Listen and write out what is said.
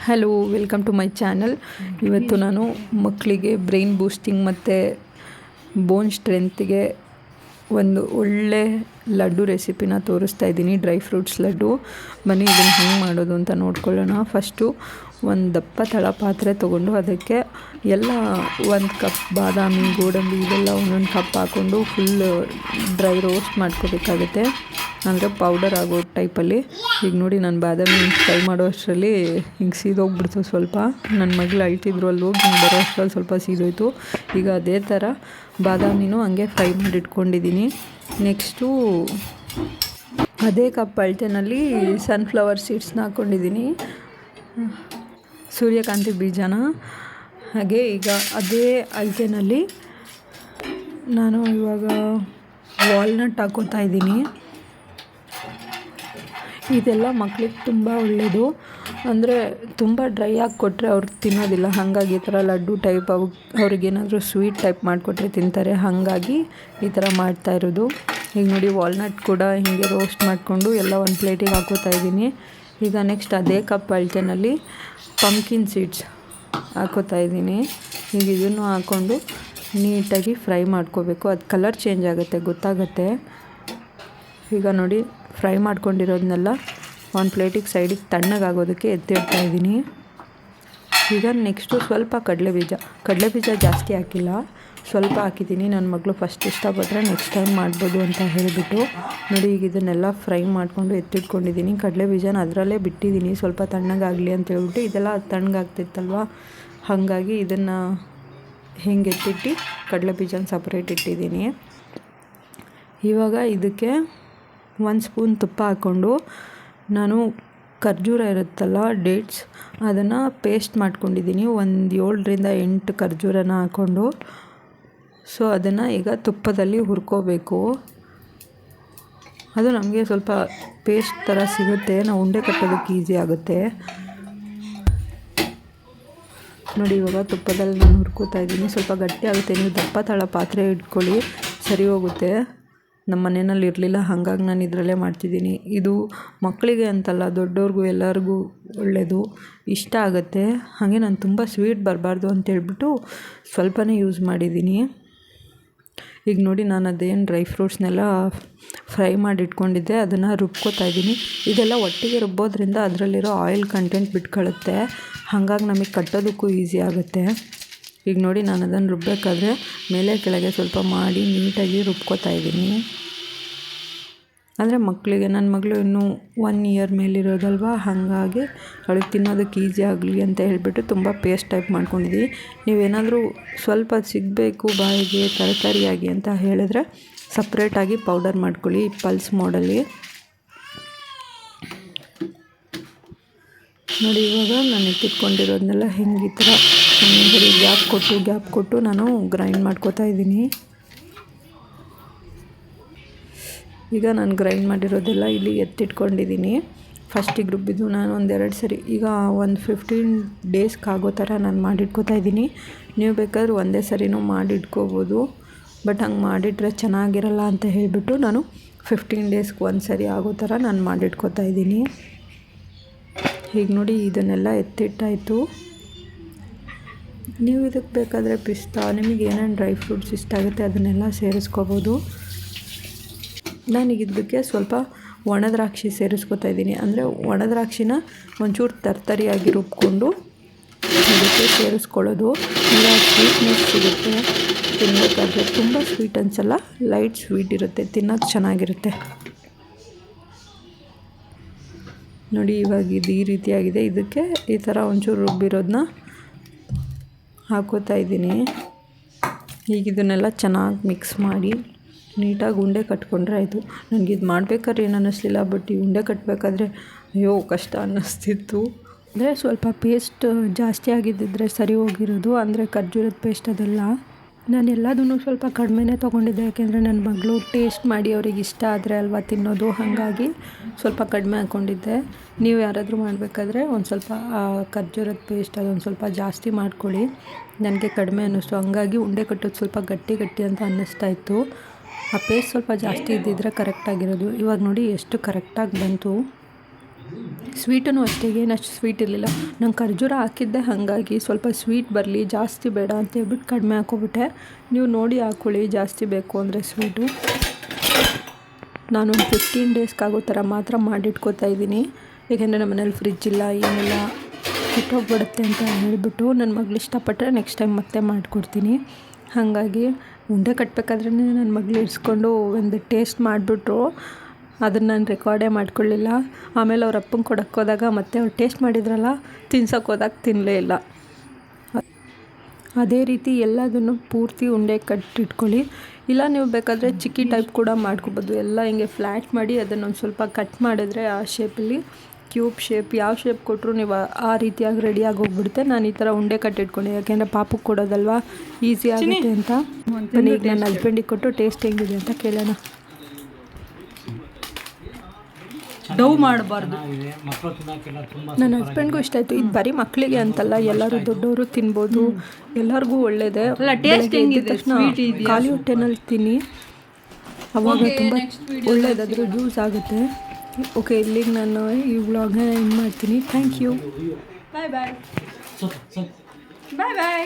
Hello, welcome to my channel. ಇವತ್ತು ನಾನು ಮಕ್ಕಳಿಗೆ ಬ್ರೈನ್ ಬೂಸ್ಟಿಂಗ್ ಮತ್ತು ಬೋನ್ ಸ್ಟ್ರೆಂತ್ಗೆ ಒಂದು ಒಳ್ಳೆ ಲಡ್ಡು ರೆಸಿಪಿನ ತೋರಿಸ್ತಾ ಇದ್ದೀನಿ. Dry fruits laddu. ಬನ್ನಿ ಇದನ್ನು ಹೆಂಗೆ ಮಾಡೋದು ಅಂತ ನೋಡ್ಕೊಳ್ಳೋಣ. ಫಸ್ಟು ಒಂದು ದಪ್ಪ ತಳ ಪಾತ್ರೆ ತೊಗೊಂಡು ಅದಕ್ಕೆ ಎಲ್ಲ 1 ಕಪ್ ಬಾದಾಮಿ, ಗೋಡಂಬಿ ಇದೆಲ್ಲ ಒಂದೊಂದು ಕಪ್ ಹಾಕ್ಕೊಂಡು ಫುಲ್ ಡ್ರೈ ರೋಸ್ಟ್ ಮಾಡ್ಕೋಬೇಕಾಗುತ್ತೆ, ಅಂದರೆ ಪೌಡರ್ ಆಗೋ ಟೈಪಲ್ಲಿ. ಈಗ ನೋಡಿ, ನಾನು ಬಾದಾಮಿ ಫ್ರೈ ಮಾಡೋ ಅಷ್ಟರಲ್ಲಿ ಹಿಂಗೆ ಸೀದೋಗ್ಬಿಡ್ತು ಸ್ವಲ್ಪ. ನನ್ನ ಮಗಳು ಅಳ್ತಿದ್ರು, ಅಲ್ಲಿ ಹೋಗಿ ಹಿಂಗೆ ಬರೋ ಅಷ್ಟರಲ್ಲಿ ಸ್ವಲ್ಪ ಸೀದೋಯ್ತು. ಈಗ ಅದೇ ಥರ ಬಾದಾಮಿನೂ ಹಂಗೆ ಫ್ರೈ ಮಾಡಿ ಇಟ್ಕೊಂಡಿದ್ದೀನಿ. ನೆಕ್ಸ್ಟು ಅದೇ ಕಪ್ ಅಳತೆನಲ್ಲಿ ಸನ್ಫ್ಲವರ್ ಸೀಡ್ಸ್ನ ಹಾಕ್ಕೊಂಡಿದ್ದೀನಿ, ಸೂರ್ಯಕಾಂತಿ ಬೀಜನ. ಹಾಗೆ ಈಗ ಅದೇ ಅಳತೆನಲ್ಲಿ ನಾನು ಇವಾಗ ವಾಲ್ನಟ್ ಹಾಕೋತಾ ಇದ್ದೀನಿ. ಇದೆಲ್ಲ ಮಕ್ಳಿಗೆ ತುಂಬ ಒಳ್ಳೆಯದು, ಅಂದರೆ ತುಂಬ ಡ್ರೈ ಆಗಿ ಕೊಟ್ಟರೆ ಅವ್ರು ತಿನ್ನೋದಿಲ್ಲ. ಹಾಗಾಗಿ ಈ ಥರ ಲಡ್ಡು ಟೈಪ್ ಅವ್ರಿಗೇನಾದರೂ ಸ್ವೀಟ್ ಟೈಪ್ ಮಾಡಿಕೊಟ್ರೆ ತಿಂತಾರೆ. ಹಾಗಾಗಿ ಈ ಥರ ಮಾಡ್ತಾಯಿರೋದು. ಈಗ ನೋಡಿ, ವಾಲ್ನಟ್ ಕೂಡ ಹೀಗೆ ರೋಸ್ಟ್ ಮಾಡಿಕೊಂಡು ಎಲ್ಲ ಒಂದು ಪ್ಲೇಟಿಗೆ ಹಾಕೋತಾ ಇದ್ದೀನಿ. ಈಗ ನೆಕ್ಸ್ಟ್ ಅದೇ ಕಪ್ ಅಳತೆನಲ್ಲಿ ಪಂಪ್ಕಿನ್ ಸೀಡ್ಸ್ ಹಾಕೋತಾ ಇದ್ದೀನಿ. ಈಗ ಇದನ್ನು ಹಾಕ್ಕೊಂಡು ನೀಟಾಗಿ ಫ್ರೈ ಮಾಡ್ಕೋಬೇಕು. ಅದು ಕಲರ್ ಚೇಂಜ್ ಆಗುತ್ತೆ, ಗೊತ್ತಾಗುತ್ತೆ. ಈಗ ನೋಡಿ, ಫ್ರೈ ಮಾಡ್ಕೊಂಡಿರೋದನ್ನೆಲ್ಲ ಒಂದು ಪ್ಲೇಟಿಗೆ ಸೈಡಿಗೆ ತಣ್ಣಗಾಗೋದಕ್ಕೆ ಎತ್ತಿಡ್ತಾ ಇದ್ದೀನಿ. ಈಗ ನೆಕ್ಸ್ಟು ಸ್ವಲ್ಪ ಕಡಲೆಬೀಜ ಜಾಸ್ತಿ ಹಾಕಿಲ್ಲ, ಸ್ವಲ್ಪ ಹಾಕಿದ್ದೀನಿ. ನನ್ನ ಮಗಳು ಫಸ್ಟ್ ಇಷ್ಟಪಟ್ಟರೆ ನೆಕ್ಸ್ಟ್ ಟೈಮ್ ಮಾಡ್ಬೋದು ಅಂತ ಹೇಳಿಬಿಟ್ಟು. ನೋಡಿ, ಈಗ ಇದನ್ನೆಲ್ಲ ಫ್ರೈ ಮಾಡಿಕೊಂಡು ಎತ್ತಿಟ್ಕೊಂಡಿದ್ದೀನಿ. ಕಡಲೆಬೀಜನ ಅದರಲ್ಲೇ ಬಿಟ್ಟಿದ್ದೀನಿ ಸ್ವಲ್ಪ ತಣ್ಣಗಾಗಲಿ ಅಂತ ಹೇಳ್ಬಿಟ್ಟು. ಇದೆಲ್ಲ ತಣ್ಣಗಾಗ್ತಿತ್ತಲ್ವ, ಹಾಗಾಗಿ ಇದನ್ನು ಹೆಂಗೆ ಎತ್ತಿಟ್ಟು ಕಡಲೆಬೀಜನ ಸಪ್ರೇಟ್ ಇಟ್ಟಿದ್ದೀನಿ. ಇವಾಗ ಇದಕ್ಕೆ 1 ಸ್ಪೂನ್ ತುಪ್ಪ ಹಾಕ್ಕೊಂಡು ನಾನು ಖರ್ಜೂರ ಇರುತ್ತಲ್ಲ, ಡೇಟ್ಸ್, ಅದನ್ನು ಪೇಸ್ಟ್ ಮಾಡ್ಕೊಂಡಿದ್ದೀನಿ. ಒಂದು 7ರಿಂದ 8 ಖರ್ಜೂರನ ಹಾಕ್ಕೊಂಡು, ಸೊ ಅದನ್ನು ಈಗ ತುಪ್ಪದಲ್ಲಿ ಹುರ್ಕೋಬೇಕು. ಅದು ನಮಗೆ ಸ್ವಲ್ಪ ಪೇಸ್ಟ್ ಥರ ಸಿಗುತ್ತೆ, ನಾವು ಉಂಡೆ ಕಟ್ಟೋದಕ್ಕೆ ಈಸಿ ಆಗುತ್ತೆ. ನೋಡಿ, ಇವಾಗ ತುಪ್ಪದಲ್ಲಿ ನಾನು ಹುರ್ಕೋತಾ ಇದ್ದೀನಿ. ಸ್ವಲ್ಪ ಗಟ್ಟಿ ಆಗುತ್ತೆ, ನೀವು ದಪ್ಪ ತಳ ಪಾತ್ರೆ ಇಟ್ಕೊಳ್ಳಿ, ಸರಿ ಹೋಗುತ್ತೆ. ನಮ್ಮ ಮನೆಯಲ್ಲಿ ಇರಲಿಲ್ಲ, ಹಾಗಾಗಿ ನಾನು ಇದರಲ್ಲೇ ಮಾಡ್ತಿದ್ದೀನಿ. ಇದು ಮಕ್ಕಳಿಗೆ ಅಂತಲ್ಲ, ದೊಡ್ಡವ್ರಿಗೂ ಎಲ್ಲರಿಗೂ ಒಳ್ಳೆಯದು, ಇಷ್ಟ ಆಗುತ್ತೆ. ಹಾಗೆ ನಾನು ತುಂಬ ಸ್ವೀಟ್ ಬರಬಾರ್ದು ಅಂತೇಳ್ಬಿಟ್ಟು ಸ್ವಲ್ಪನೇ ಯೂಸ್ ಮಾಡಿದ್ದೀನಿ. ಈಗ ನೋಡಿ, ನಾನು ಅದೇನು ಡ್ರೈ ಫ್ರೂಟ್ಸ್ನೆಲ್ಲ ಫ್ರೈ ಮಾಡಿ ಇಟ್ಕೊಂಡಿದ್ದೆ ಅದನ್ನು ರುಬ್ಕೋತಾ ಇದ್ದೀನಿ. ಇದೆಲ್ಲ ಒಟ್ಟಿಗೆ ರುಬ್ಬೋದ್ರಿಂದ ಅದರಲ್ಲಿರೋ ಆಯಿಲ್ ಕಂಟೆಂಟ್ ಬಿಟ್ಕೊಳ್ಳುತ್ತೆ, ಹಾಗಾಗಿ ನಮಗೆ ಕಟ್ಟೋದಕ್ಕೂ ಈಸಿ ಆಗುತ್ತೆ. ಈಗ ನೋಡಿ, ನಾನು ಅದನ್ನು ರುಬ್ಬಬೇಕಾದ್ರೆ ಮೇಲೆ ಕೆಳಗೆ ಸ್ವಲ್ಪ ಮಾಡಿ ನೀಟಾಗಿ ರುಬ್ಕೋತಾ ಇದ್ದೀನಿ. ಅಂದರೆ ಮಕ್ಕಳಿಗೆ, ನನ್ನ ಮಗಳು ಇನ್ನೂ 1 ಇಯರ್ ಮೇಲಿರೋದಲ್ವ, ಹಾಗಾಗಿ ಅವಳಿಗೆ ತಿನ್ನೋದಕ್ಕೆ ಈಸಿ ಆಗಲಿ ಅಂತ ಹೇಳಿಬಿಟ್ಟು ತುಂಬ ಪೇಸ್ಟ್ ಟೈಪ್ ಮಾಡ್ಕೊಂಡಿದ್ದೀವಿ. ನೀವೇನಾದರೂ ಸ್ವಲ್ಪ ಸಿಗಬೇಕು ಬಾಯಿಗೆ ತರಕಾರಿಯಾಗಿ ಅಂತ ಹೇಳಿದ್ರೆ ಸಪ್ರೇಟಾಗಿ ಪೌಡರ್ ಮಾಡ್ಕೊಳ್ಳಿ, ಪಲ್ಸ್ ಮೋಡಲ್ಲಿ. ನೋಡಿ, ಇವಾಗ ನಾನು ಎತ್ತಿಟ್ಕೊಂಡಿರೋದನ್ನೆಲ್ಲ ಹೆಂಗೆ ಈ ಥರ ಗ್ಯಾಪ್ ಕೊಟ್ಟು ನಾನು ಗ್ರೈಂಡ್ ಮಾಡ್ಕೋತಾ ಇದ್ದೀನಿ. ಈಗ ನಾನು ಗ್ರೈಂಡ್ ಮಾಡಿರೋದೆಲ್ಲ ಇಲ್ಲಿ ಎತ್ತಿಟ್ಕೊಂಡಿದ್ದೀನಿ. ಫಸ್ಟಿಗೆ ರುಬ್ಬಿದ್ದು ನಾನು 1-2 ಸರಿ, ಈಗ ಒಂದು 15 ಡೇಸ್ಗೆ ಆಗೋ ಥರ ನಾನು ಮಾಡಿಟ್ಕೋತಾ ಇದ್ದೀನಿ. ನೀವು ಬೇಕಾದ್ರೆ ಒಂದೇ ಸರಿನೂ ಮಾಡಿಟ್ಕೋಬೋದು, ಬಟ್ ಹಂಗೆ ಮಾಡಿಟ್ರೆ ಚೆನ್ನಾಗಿರಲ್ಲ ಅಂತ ಹೇಳಿಬಿಟ್ಟು ನಾನು 15 ಡೇಸ್ಗೆ ಒಂದು ಸರಿ ಆಗೋ ಥರ ನಾನು ಮಾಡಿಟ್ಕೋತಾ ಇದ್ದೀನಿ. ಈಗ ನೋಡಿ, ಇದನ್ನೆಲ್ಲ ಎತ್ತಿಟ್ಟಾಯಿತು. ನೀವು ಇದಕ್ಕೆ ಬೇಕಾದರೆ ಪಿಸ್ತಾ, ನಿಮಗೆ ಏನೇನು ಡ್ರೈ ಫ್ರೂಟ್ಸ್ ಇಷ್ಟ ಆಗುತ್ತೆ ಅದನ್ನೆಲ್ಲ ಸೇರಿಸ್ಕೋಬೋದು. ನಾನೀಗ ಇದಕ್ಕೆ ಸ್ವಲ್ಪ ಒಣದ್ರಾಕ್ಷಿ ಸೇರಿಸ್ಕೋತಾ ಇದ್ದೀನಿ. ಅಂದರೆ ಒಣದ್ರಾಕ್ಷಿನ ಒಂಚೂರು ತರ್ತರಿಯಾಗಿ ರುಬ್ಕೊಂಡು ಅದಕ್ಕೆ ಸೇರಿಸ್ಕೊಳ್ಳೋದು. ಇಲ್ಲ, ಸ್ವೀಟ್ನೆಸ್ ಸಿಗುತ್ತೆ ತಿನ್ನಬೇಕಾದ್ರೆ. ತುಂಬ ಸ್ವೀಟ್ ಅನಿಸಲ್ಲ, ಲೈಟ್ ಸ್ವೀಟ್ ಇರುತ್ತೆ, ತಿನ್ನೋದು ಚೆನ್ನಾಗಿರುತ್ತೆ. ನೋಡಿ, ಇವಾಗ ಇದು ಈ ರೀತಿಯಾಗಿದೆ. ಇದಕ್ಕೆ ಈ ಥರ ಒಂಚೂರು ರುಬ್ಬಿರೋದನ್ನ ಹಾಕೋತಾ ಇದ್ದೀನಿ. ಈಗ ಇದನ್ನೆಲ್ಲ ಚೆನ್ನಾಗಿ ಮಿಕ್ಸ್ ಮಾಡಿ ನೀಟಾಗಿ ಉಂಡೆ ಕಟ್ಕೊಂಡ್ರೆ ಆಯಿತು. ನನಗಿದು ಮಾಡ್ಬೇಕಾದ್ರೆ ಏನು ಅನ್ನಿಸ್ಲಿಲ್ಲ, ಬಟ್ ಈ ಉಂಡೆ ಕಟ್ಟಬೇಕಾದ್ರೆ ಅಯ್ಯೋ ಕಷ್ಟ ಅನ್ನಿಸ್ತಿತ್ತು. ಅಂದರೆ ಸ್ವಲ್ಪ ಪೇಸ್ಟ್ ಜಾಸ್ತಿ ಆಗಿದ್ದಿದ್ರೆ ಸರಿ ಹೋಗಿರೋದು, ಅಂದರೆ ಖರ್ಜೂರದ ಪೇಸ್ಟ್ ಅದೆಲ್ಲ. ನಾನು ಎಲ್ಲದನ್ನು ಸ್ವಲ್ಪ ಕಡಿಮೆನೇ ತೊಗೊಂಡಿದ್ದೆ, ಯಾಕೆಂದರೆ ನನ್ನ ಮಗಳು ಟೇಸ್ಟ್ ಮಾಡಿ ಅವ್ರಿಗೆ ಇಷ್ಟ ಆದರೆ ಅಲ್ವಾ ತಿನ್ನೋದು, ಹಾಗಾಗಿ ಸ್ವಲ್ಪ ಕಡಿಮೆ ಹಾಕ್ಕೊಂಡಿದ್ದೆ. ನೀವು ಯಾರಾದರೂ ಮಾಡಬೇಕಾದ್ರೆ ಒಂದು ಸ್ವಲ್ಪ ಖರ್ಜೂರದ ಪೇಸ್ಟ್ ಅದೊಂದು ಸ್ವಲ್ಪ ಜಾಸ್ತಿ ಮಾಡ್ಕೊಳ್ಳಿ. ನನಗೆ ಕಡಿಮೆ ಅನ್ನಿಸ್ತು, ಹಂಗಾಗಿ ಉಂಡೆ ಕಟ್ಟೋದು ಸ್ವಲ್ಪ ಗಟ್ಟಿ ಅಂತ ಅನ್ನಿಸ್ತಾ ಇತ್ತು. ಆ ಪೇಸ್ಟ್ ಸ್ವಲ್ಪ ಜಾಸ್ತಿ ಇದ್ದಿದ್ದರೆ ಕರೆಕ್ಟಾಗಿರೋದು. ಇವಾಗ ನೋಡಿ ಎಷ್ಟು ಕರೆಕ್ಟಾಗಿ ಬಂತು. ಸ್ವೀಟೂ ಅಷ್ಟೇ ಏನಷ್ಟು ಸ್ವೀಟ್ ಇರಲಿಲ್ಲ. ನಂಗೆ ಖರ್ಜೂರ ಹಾಕಿದ್ದೆ, ಹಾಗಾಗಿ ಸ್ವಲ್ಪ ಸ್ವೀಟ್ ಬರಲಿ, ಜಾಸ್ತಿ ಬೇಡ ಅಂತ ಹೇಳ್ಬಿಟ್ಟು ಕಡಿಮೆ ಹಾಕ್ಕೊಬಿಟ್ಟೆ. ನೀವು ನೋಡಿ ಹಾಕ್ಕೊಳ್ಳಿ ಜಾಸ್ತಿ ಬೇಕು ಅಂದರೆ ಸ್ವೀಟು. ನಾನೊಂದು 15 ಡೇಸ್ಗಾಗೋ ಥರ ಮಾತ್ರ ಮಾಡಿಟ್ಕೋತಾ ಇದ್ದೀನಿ. ಏಕೆಂದರೆ ನಮ್ಮ ಮನೇಲಿ ಫ್ರಿಜ್ ಇಲ್ಲ, ಏನಿಲ್ಲ, ಕೆಟ್ಟೋಗ್ಬಿಡುತ್ತೆ ಅಂತ ಹೇಳಿಬಿಟ್ಟು ನನ್ನ ಮಗಳು ಇಷ್ಟಪಟ್ಟರೆ ನೆಕ್ಸ್ಟ್ ಟೈಮ್ ಮತ್ತೆ ಮಾಡಿಕೊಡ್ತೀನಿ. ಹಾಗಾಗಿ ಉಂಡೆ ಕಟ್ಟಬೇಕಾದ್ರೆ ನನ್ನ ಮಗಳು ಇರಿಸ್ಕೊಂಡು ಒಂದು ಟೇಸ್ಟ್ ಮಾಡಿಬಿಟ್ರು. ಅದನ್ನು ನಾನು ರೆಕಾರ್ಡೇ ಮಾಡ್ಕೊಳ್ಳಿಲ್ಲ. ಆಮೇಲೆ ಅವ್ರ ಅಪ್ಪಂಗೆ ಕೊಡಕ್ಕೆ ಹೋದಾಗ ಮತ್ತೆ ಅವ್ರು ಟೇಸ್ಟ್ ಮಾಡಿದ್ರಲ್ಲ, ತಿನ್ಸೋಕೆ ಹೋದಾಗ ತಿನ್ನಲೇ ಇಲ್ಲ. ಅದೇ ರೀತಿ ಎಲ್ಲದನ್ನು ಪೂರ್ತಿ ಉಂಡೆ ಕಟ್ಟಿಟ್ಕೊಳ್ಳಿ. ಇಲ್ಲ ನೀವು ಬೇಕಾದರೆ ಚಿಕ್ಕಿ ಟೈಪ್ ಕೂಡ ಮಾಡ್ಕೊಬೋದು. ಎಲ್ಲ ಹಿಂಗೆ ಫ್ಲ್ಯಾಟ್ ಮಾಡಿ ಅದನ್ನೊಂದು ಸ್ವಲ್ಪ ಕಟ್ ಮಾಡಿದ್ರೆ ಆ ಶೇಪಲ್ಲಿ ಕ್ಯೂಬ್ ಶೇಪ್, ಯಾವ ಶೇಪ್ ಕೊಟ್ಟರು ನೀವು ಆ ರೀತಿಯಾಗಿ ರೆಡಿಯಾಗಿ ಹೋಗ್ಬಿಡುತ್ತೆ. ನಾನು ಈ ಥರ ಉಂಡೆ ಕಟ್ಟಿಟ್ಕೊಂಡೆ, ಯಾಕೆಂದರೆ ಪಾಪಕ್ಕೆ ಕೊಡೋದಲ್ವಾ, ಈಸಿ ಆಗುತ್ತೆ ಅಂತ. ಬನ್ನಿ ಈಗ ನನ್ನ ಹಸ್ಬೆಂಡಿಗೆ ಕೊಟ್ಟು ಟೇಸ್ಟ್ ಹೆಂಗಿದೆ ಅಂತ ಕೇಳೋಣ. ಡವ್ ಮಾಡಬಾರ್ದು. ನನ್ನ ಹಸ್ಬೆಂಡ್ಗೂ ಇಷ್ಟ ಆಯಿತು. ಇದು ಬರೀ ಮಕ್ಕಳಿಗೆ ಅಂತಲ್ಲ, ಎಲ್ಲರೂ ದೊಡ್ಡವರು ತಿನ್ಬೋದು, ಎಲ್ಲರಿಗೂ ಒಳ್ಳೆಯದೇ. ಟೇಸ್ಟ್ ಹೆಂಗಿದೆ? ತಕ್ಷಣ ಖಾಲಿ ಹೊಟ್ಟೆನಲ್ಲಿ ತಿನ್ನಿ, ಅವಾಗ ತುಂಬ ಒಳ್ಳೆಯದಾದರೂ ಯೂಸ್ ಆಗುತ್ತೆ. ಓಕೆ, ಇಲ್ಲಿಗೆ ನಾನು ಈ ವ್ಲಾಗ್ನ ಎಂಡ್ ಮಾಡ್ತೀನಿ. Thank you. Bye bye. Bye bye.